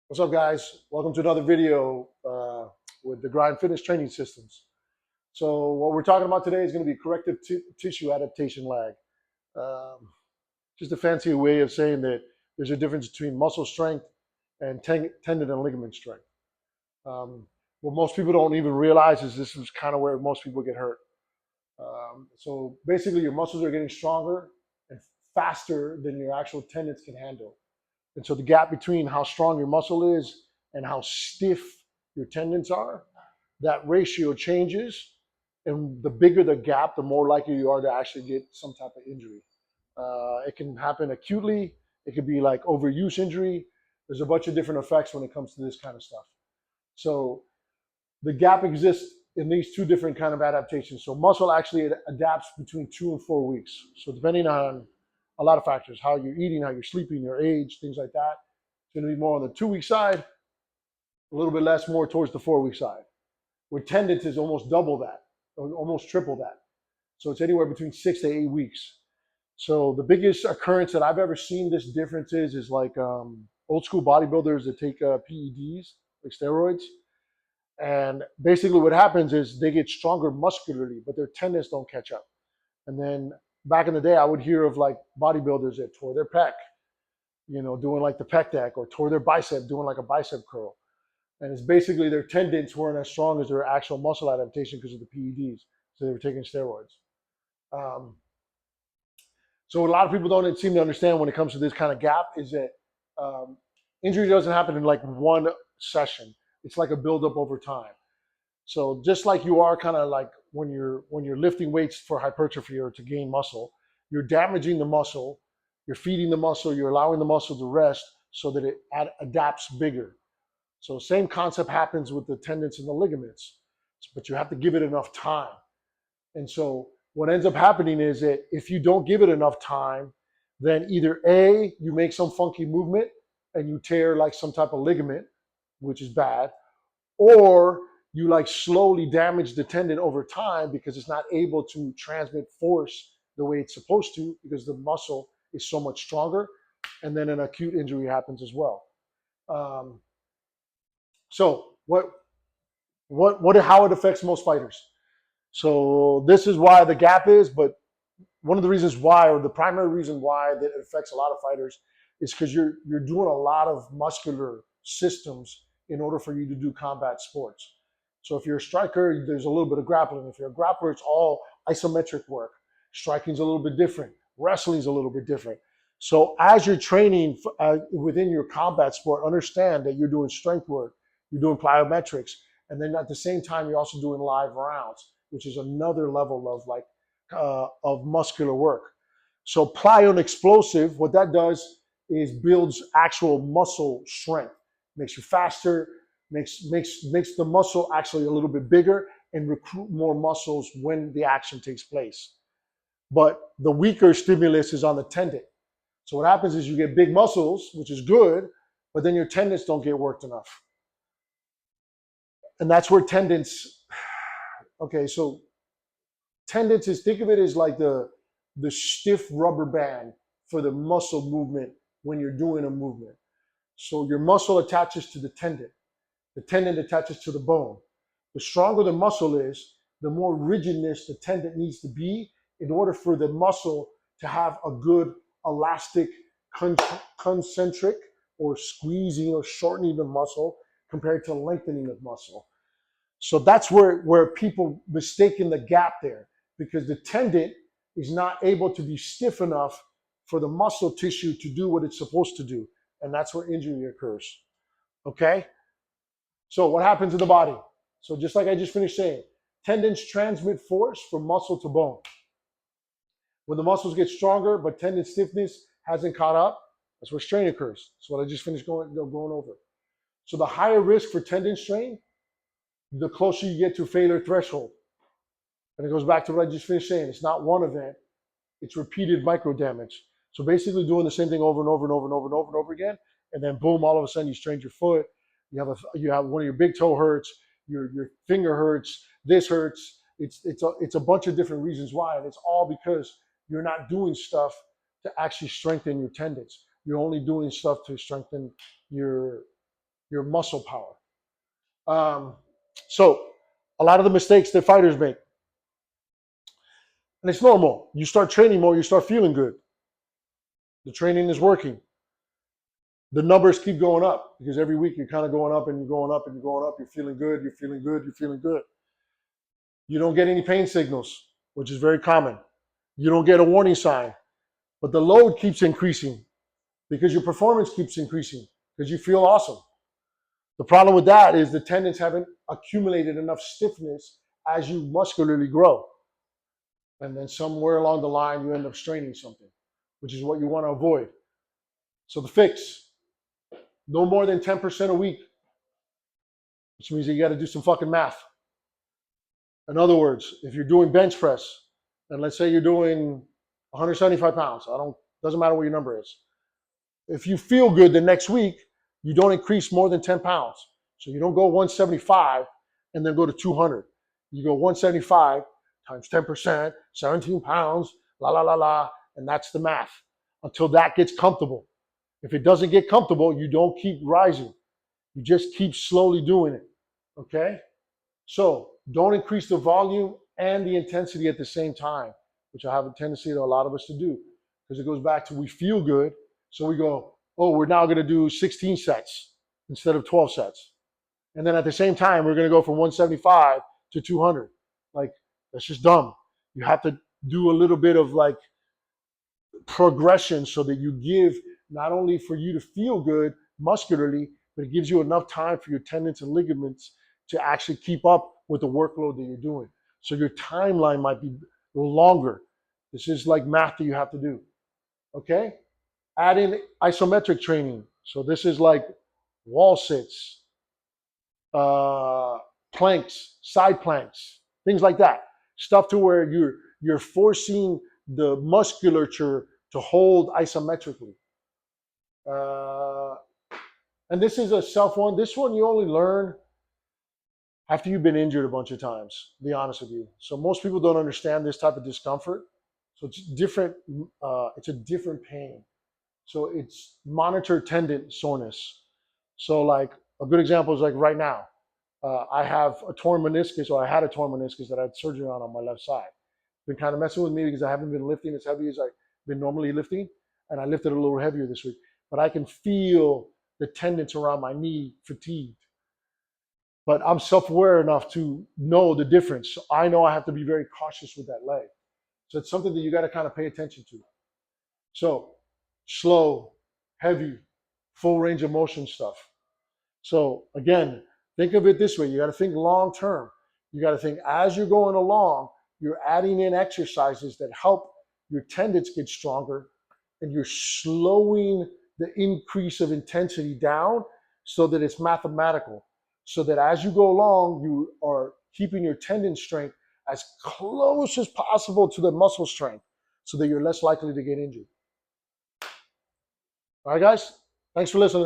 What's up, guys? Welcome to another video with the Grind Fitness Training Systems. So what we're talking about today is going to be corrective tissue adaptation lag. Um, just a fancy way of saying that there's a difference between muscle strength and tendon and ligament strength. Um, what most people don't even realize is this is kind of where most people get hurt. So basically, your muscles are getting stronger and faster than your actual tendons can handle. And so the gap between how strong your muscle is and how stiff your tendons are, that ratio changes. And the bigger the gap, the more likely you are to actually get some type of injury. It can happen acutely. It could be like overuse injury. There's a bunch of different effects when it comes to this kind of stuff. So the gap exists in these two different kind of adaptations. So muscle actually adapts between 2 and 4 weeks. So depending on a lot of factors, how you're eating, how you're sleeping, your age, things like that, it's going to be more on the 2 week side, a little bit less more towards the 4 week side. With tendons, is almost double that, or almost triple that. So it's anywhere between 6 to 8 weeks. So the biggest occurrence that I've ever seen this difference is like old school bodybuilders that take PEDs, like steroids. And basically what happens is they get stronger muscularly, but their tendons don't catch up. And then back in the day, I would hear of like bodybuilders that tore their pec, doing like the pec deck, or tore their bicep doing like a bicep curl. And it's basically their tendons weren't as strong as their actual muscle adaptation because of the PEDs. So they were taking steroids. Um, so what a lot of people don't seem to understand when it comes to this kind of gap is that um, injury doesn't happen in like one session. It's like a buildup over time. So just like you are kind of like when you're lifting weights for hypertrophy or to gain muscle, you're damaging the muscle, you're feeding the muscle, you're allowing the muscle to rest so that it adapts bigger. So same concept happens with the tendons and the ligaments, but you have to give it enough time. And so what ends up happening is that if you don't give it enough time, then either A, you make some funky movement and you tear like some type of ligament, which is bad, or you like slowly damage the tendon over time because it's not able to transmit force the way it's supposed to because the muscle is so much stronger, and then an acute injury happens as well. Um, so how it affects most fighters. So this is why the gap is, but one of the reasons why, or the primary reason why that it affects a lot of fighters is because you're doing a lot of muscular systems in order for you to do combat sports. So if you're a striker, there's a little bit of grappling. If you're a grappler, it's all isometric work. Striking's a little bit different. Wrestling's a little bit different. So as you're training within your combat sport, understand that you're doing strength work, you're doing plyometrics, and then at the same time, you're also doing live rounds, which is another level of muscular work. So plyo and explosive, what that does is builds actual muscle strength, makes you faster, makes the muscle actually a little bit bigger and recruit more muscles when the action takes place. But the weaker stimulus is on the tendon. So what happens is you get big muscles, which is good, but then your tendons don't get worked enough. And that's where tendons, okay, so tendons is, think of it as like the stiff rubber band for the muscle movement when you're doing a movement. So your muscle attaches to the tendon attaches to the bone. The stronger the muscle is, the more rigidness the tendon needs to be in order for the muscle to have a good elastic concentric or squeezing or shortening the muscle compared to lengthening of muscle. So that's where people mistaken the gap there, because the tendon is not able to be stiff enough for the muscle tissue to do what it's supposed to do. And that's where injury occurs. Okay? So what happens in the body? So just like I just finished saying, tendons transmit force from muscle to bone. When the muscles get stronger, but tendon stiffness hasn't caught up, that's where strain occurs. That's what I just finished going over. So the higher risk for tendon strain, the closer you get to failure threshold. And it goes back to what I just finished saying. It's not one event, it's repeated micro damage. So basically doing the same thing over and over and over and over and over and over again, and then boom, all of a sudden you strained your foot, you have one of your big toe hurts, your finger hurts, this hurts. It's a bunch of different reasons why, and it's all because you're not doing stuff to actually strengthen your tendons. You're only doing stuff to strengthen your your muscle power. So a lot of the mistakes that fighters make, and it's normal. You start training more, you start feeling good. The training is working. The numbers keep going up because every week you're kind of going up and you're going up and you're going up. You're feeling good, you're feeling good, you're feeling good. You don't get any pain signals, which is very common. You don't get a warning sign, but the load keeps increasing because your performance keeps increasing because you feel awesome. The problem with that is the tendons haven't accumulated enough stiffness as you muscularly grow. And then somewhere along the line, you end up straining something, which is what you want to avoid. So the fix, no more than 10% a week, which means that you got to do some fucking math. In other words, if you're doing bench press, and let's say you're doing 175 pounds, doesn't matter what your number is. If you feel good the next week, you don't increase more than 10 pounds. So you don't go 175 and then go to 200. You go 175 times 10%, 17 pounds, la, la, la, la, and that's the math until that gets comfortable. If it doesn't get comfortable, you don't keep rising. You just keep slowly doing it, okay? So don't increase the volume and the intensity at the same time, which I have a tendency to a lot of us to do, because it goes back to we feel good. So we go, oh, we're now going to do 16 sets instead of 12 sets. And then at the same time, we're going to go from 175 to 200. Like, that's just dumb. You have to do a little bit of like progression so that you give not only for you to feel good muscularly, but it gives you enough time for your tendons and ligaments to actually keep up with the workload that you're doing. So your timeline might be longer. This is like math that you have to do. Okay? Add in isometric training. So this is like wall sits, planks, side planks, things like that. Stuff to where you're forcing the musculature to hold isometrically. And this is a self one. This one you only learn after you've been injured a bunch of times, to be honest with you. So most people don't understand this type of discomfort. So it's different. It's a different pain. So it's monitored tendon soreness. So like a good example is like right now, I have a torn meniscus, or I had a torn meniscus that I had surgery on my left side. Been kind of messing with me because I haven't been lifting as heavy as I've been normally lifting, and I lifted a little heavier this week. But I can feel the tendons around my knee fatigued. But I'm self-aware enough to know the difference. So I know I have to be very cautious with that leg. So it's something that you got to kind of pay attention to. So slow, heavy, full range of motion stuff. So again, think of it this way. You got to think long term. You got to think as you're going along, you're adding in exercises that help your tendons get stronger, and you're slowing the increase of intensity down so that it's mathematical. So that as you go along, you are keeping your tendon strength as close as possible to the muscle strength so that you're less likely to get injured. All right, guys? Thanks for listening.